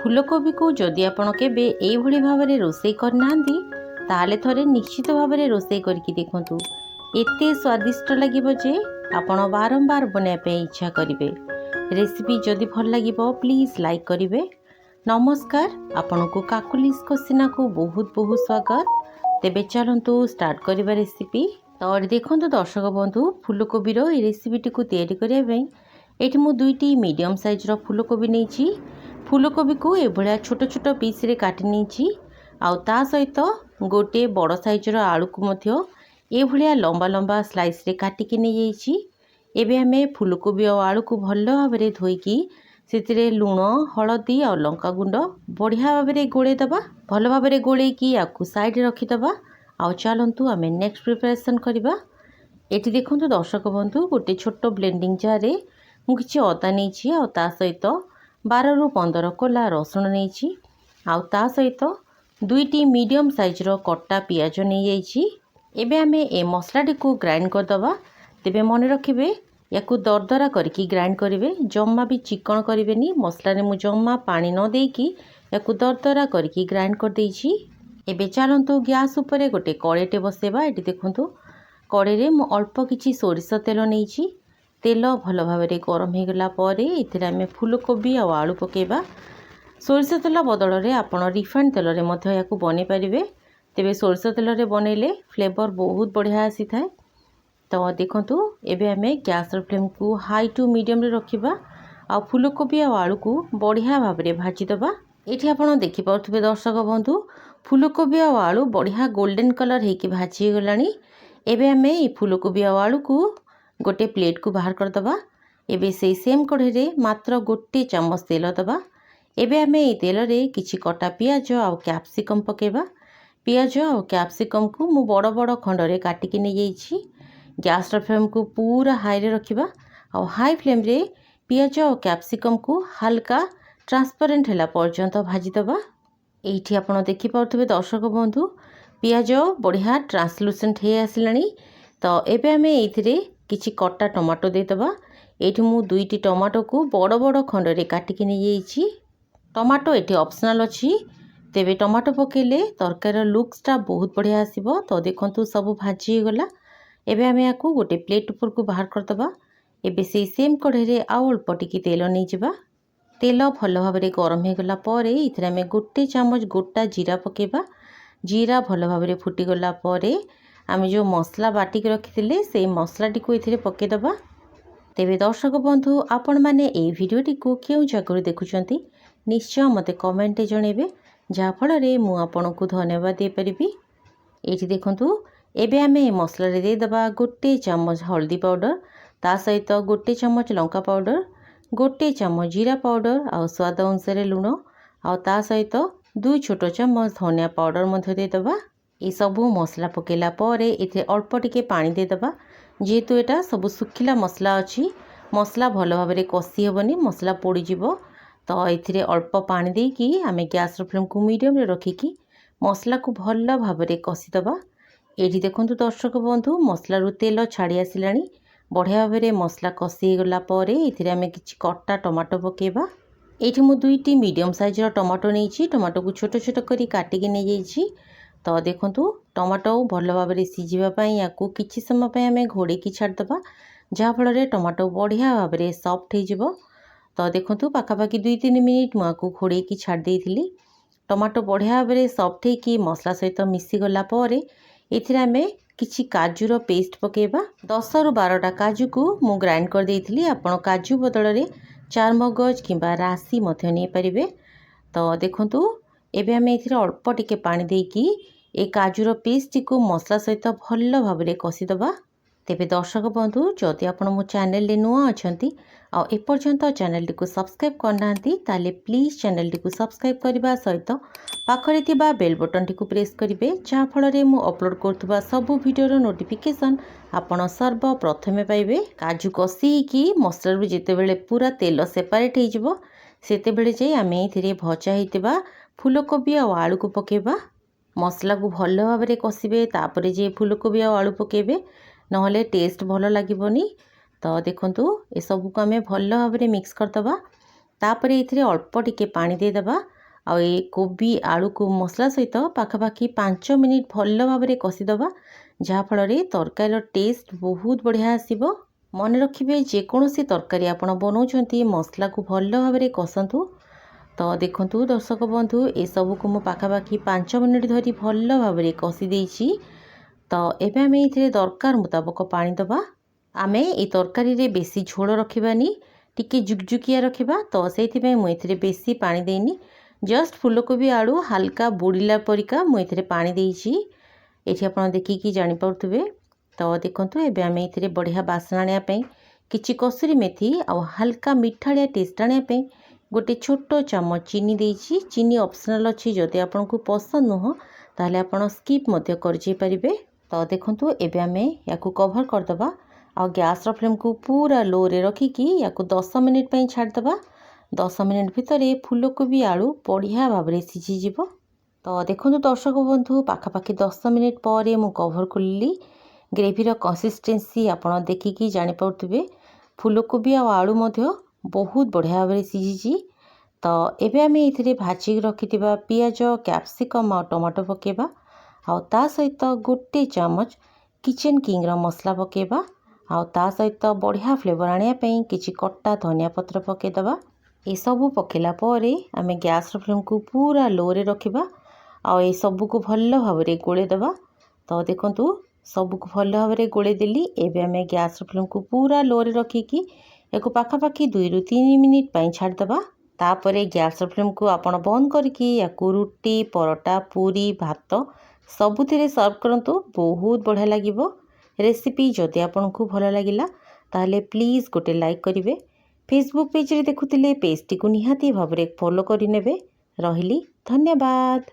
फूलकोबी को जदि आपण केबे एभली भाबरे रोषेई करनांती ताले थरे निश्चित भाबरे रोषेई करके देखंतु। एते स्वादिष्ट लागिबो जे आपण बारंबार बनाया पे इच्छा करिवे। रेसिपी जदि भल लागिबो प्लीज लाइक करिवे। नमस्कार, आपण को काकुलिस कोसिना को बहुत बहुत स्वागत। तेबे चलंतु स्टार्ट करिबा रेसिपी। तो देखंतु दर्शक बंधु, फूलकोबी रो ए रेसिपीटी को तैयारी करिया पई एठी मु दुईटी मीडियम साइज रो फूलकोबी नेछि। फूलकोबी को एभलिया छोट छोट पीस रे काटि नेछि। आउ ता सहित गोटे बड़ साइज रो आलू को मध्य एभलिया लंबा लंबा स्लाइस रे काटिकी नै जाइछि। एबे हमें फूलकोबी और आलू को भल भाबरे धोइकी सेतिरे लूण, हळदी और लंका गुंड बढ़िया भाबरे गोळे दबा। भल भाबरे गोळेकी याकू साइड रे रखि दबा। आउ चलंतु हमें नेक्स्ट प्रिपरेशन करबा। एठी देखंतु दर्शक बंधु, गोटे छोट ब्लेंडिंग जार रे मु किछि अदा नेछि आ ता सहित 12 रु 15 कोला रसुण नेछि। आउ ता सहित दुईटी मीडियम साइज रो कट्टा पियाज नै जाइछि। एबे हमें ए मसलाटी को ग्राइंड कर दबा। तेबे मन रखिबे याकू दरदरा करके ग्राइंड करिवे, जम्मा भी चिकन करिवेनी। मसला रे मु जम्मा पानी न देकी याकू दरदरा करके ग्राइंड कर देइछि। एबे चलंतु गैस ऊपर गोटे कड़ेटे बसेबा। एटी देखंतु कड़े रे मु अल्प किछि सोरिष तेल नेइछि। तेल भल भाबरे गरम हो गला परे एथिरे हमें फूलकोबी और आलू पकेबा। सोरिष तेल बदल रे आपण रिफाइंड तेल रे मध्य याकू बने पारिबे। तेबे सोरिष तेल रे बनेले फ्लेवर बहुत बढ़िया आसी थाए। तो देखंतु एबे हमें गैस फ्लेम को हाई टू मीडियम रे रखिबा। आ फूलकोबी और आलू को बढ़िया भाबरे भाजी दबा। एठी आपण देखि पाउथबे दर्शक बंधु, फूलकोबी और आलू बढ़िया गोल्डन कलर हेकी भाजी गलानी। एबे हमें ई फूलकोबी और आलू को गोटे प्लेट को बाहर कर दबा। एबे से सेम कढ़े रे मात्र गोटे चम्मच तेल दबा। एबे हमें ई तेल रे किछि कटा पियाज और कैप्सिकम पकेबा। पियाज और कैप्सिकम को मु बड़ बड़ खंड रे काटिकी नै जाइछि। गैस फ्लेम को पूरा हाई रे रखिबा। और हाई फ्लेम रे पियाज और कैप्सिकम को हल्का ट्रांसपेरेंट होला पर्यंत भाजी दबा। एठी आपण देखि पाउथबे दर्शक बंधु, पियाज बढ़िया ट्रांसलूसेंट हे आसिलानी। तो एबे हमें एथिरे किछि कट्टा टमाटो दे दबा। एठी मु दुईटी टमाटो को बड़ बड़ खंड रे काटिकी नै जाइछि। टमाटो एठी ऑप्शनल अछि। तेबे टमाटो पकेले तरकारी लुक्सटा बहुत बढ़िया आसीबो। तो देखंतु सब भाजी गला। एबे हमें याकू गोटे प्लेट ऊपर को बाहर कर दबा। एबे से सेम कढ़े रे आउ अल्प टिकी तेल नै जिबा। तेल भल भाबरे गरम हो गला परे इथरे हमें गोटे चामच गोटा जीरा पकेबा। जीरा भल भाबरे फुटी गला परे आमे जो मसला बाटिक रखिथिले से मसलाटी को इथिरे पके दबा। तेबे दर्शक बंधु, आपण माने ए भिडियोटी को केउ जगह देखुचंती निश्चय मते कमेंट जणेबे, जा फल रे मु आपन को धन्यवाद दे परिबी। एठी देखंतु एबे हमें मसला रे दे दबा गोटे चम्मच हल्दी पाउडर, ता सहित गोटे चम्मच लंका पाउडर, गोटे चम्मच जीरा पाउडर और स्वाद अनुसार लूण, और ता सहित 2 छोट चम्मच धनिया पाउडर मध्य दे दबा। ए सबु मसला पकेला परे एथे अल्प टिके पानी दे दबा। जेहेतु एटा सब सुखिला मसला अछि, मसला भल भाबरे कसी हेबनी, मसला पोड़ी जिवो। तो एथिरे अल्प पानी देकी आमे गैस फ्लेम को मीडियम रे रखिकी मसला को भल भाबरे कसी दबा। एठी देखंतु दर्शक बंधु, मसला रु तेल छाड़ी आसिलानी। बढ़िया भाबरे मसला कसी गला परे एथिरे आमे किछि कट्टा टमाटो पकेबा। एठी मु दुईटी मीडियम साइज रो टमाटो नेछि। टमाटो को छोट छोट करी काटिकी नै जाइछि। तो देखंतु टमाटो भल भाबरे सिझिबा पई याकू किछि समय पई आमे घोड़े की छाड़ दबा, जा फल रे टमाटो बढ़िया भाबरे सॉफ्ट हे जिवो। तो देखंतु पाखापाखि 2-3 मिनिट मु आकू घोड़े की छाड़ देइथिली। टमाटो बढ़िया भाबरे सॉफ्ट हे कि मसला सहित मिसी गला परे एथिरे आमे किछि काजूर पेस्ट पकेबा। 10 रु 12टा काजू को मु ग्राइंड कर देइथिली। आपण काजू बदल रे चारमगज किंबा राशि मध्य नै परिबे। तो देखंतु एबे हमें एथिरे अल्प टिके पानी देकी ए काजूर पेस्ट को मसला सहित भल भाबरे कसी दबा। तेबे दर्शक बंधु, जदि आपण मो चैनल रे नुआ अछंती आ ए पर्यंत चैनल टी को सब्सक्राइब करनांती ताले प्लीज चैनल टी को सब्सक्राइब करबा सहित पाखरे थिबा बेल बटन टी को प्रेस करिवे, जा फल रे मु अपलोड करथुबा सब वीडियो रो नोटिफिकेशन आपण सर्व प्रथमे पाइबे। काजू कसी की मसला रु जेते बेले पूरा तेल सेपरेट हे जिवो सेते बेले जे आमे एथिरे भजा हेतिबा फूलकोबी और आलू को पकेबा। मसला को भल भाबरे कसिबे, तापरे जे फूलकोबी और आलू पकेबे, नहले टेस्ट भल लागिबोनी। तो देखंतु ए सब को आमे भल भाबरे मिक्स कर दबा। तापर ये अल्प टिके पानी देदेबा आ कोबी आलू को मसला सहित पाखापाखि 5 मिनिट भल भाव में कषिदबा जहाँफल तरकारी टेस्ट बहुत बढ़िया आसब। मन रखिए जेकोसी तरकारी आपण बनाऊँच मसला को भल भाव में कषंतु। तो देखंतु दर्शक बंधु ए सब को मु पाखापाखि 5 मिनिट धरी भल भाव में कषि देइछि। तो एबे आमे इथिरे दरकार मुताबक पानी दबा। आमे ए तरकारी रे बेसी झोल रखिबानी, टिके जुकजुकिया रखिबा। तो सेइथिबे मु इथिरे बेसी पानी देनी, जस्ट फूलकोबी आलू हल्का बुड़ीला परिका मु इथिरे पानी देइछि। एठी आपण देखिकी जानि पाउथबे। तो देखंतु एबे आमे इथिरे बढ़िया बासना आनिया पई किछि कसुरी मेथी आ हल्का मिठालिया टेस्ट आनिया पई गोटे छोट चामच चीनी देइछि। चीनी ऑप्शनल अछि, जदि आपनको पसंद नुह ताहले आपण स्किप मध्य कर जे परिबे। तो देखंतु एबे आमे याकू कवर कर दबा आ गैस रो फ्लेम को पूरा लो रे रखिकी याकू 10 मिनिट पई छाड़ दबा। 10 मिनिट भितरे फूलकोबी आलू बढ़िया भाव में सिझी जिवो। तो देखंतु दर्शक बंधु पाखापाखि 10 मिनिट पर मु कवर खोलली। ग्रेवीर कंसिस्टेंसी आपण देखिकी जानि पाउथबे। फूलकोबी आ आलू मध्य बहुत बढ़िया भाव में सिझी। तो एबे आमे इथिरे भाजी रखिथिबा पियाज कैप्सिकम आ टमाटो पकेबा आ ता सहित गोटे चामच किचन किंग रो मसला पकेबा आ ता सहित बढ़िया फ्लेवर आनिया पई किछि कट्टा धनिया पत्र पकेदबा। ए सबु पकेला परे आमे गैस रो फ्लेम को पूरा लो रे रखिबा आ ए सबु को भल भाव में गोळे दबा। तो देखंतु सबु को भल भाव में गोळे देली। एबे आमे गैस रो फ्लेम को पूरा लो रे रखिकी एको पाखापाखि 2 रु 3 मिनिट पई छाड़ दबा। तापरे गैस फ्लेम को आपण बंद करके याकू रुटी परोटा पूरी भात सबुथिरे सर्व करंतु। बहुत बढ़िया लागिबो। रेसिपी जदि आपनको भल लागिला ताहले प्लीज गोटे लाइक करिवे। फेसबुक पेज रे देखुतिले पेज टी को निहाती भाव में फॉलो करि नेबे। रहिली, धन्यवाद।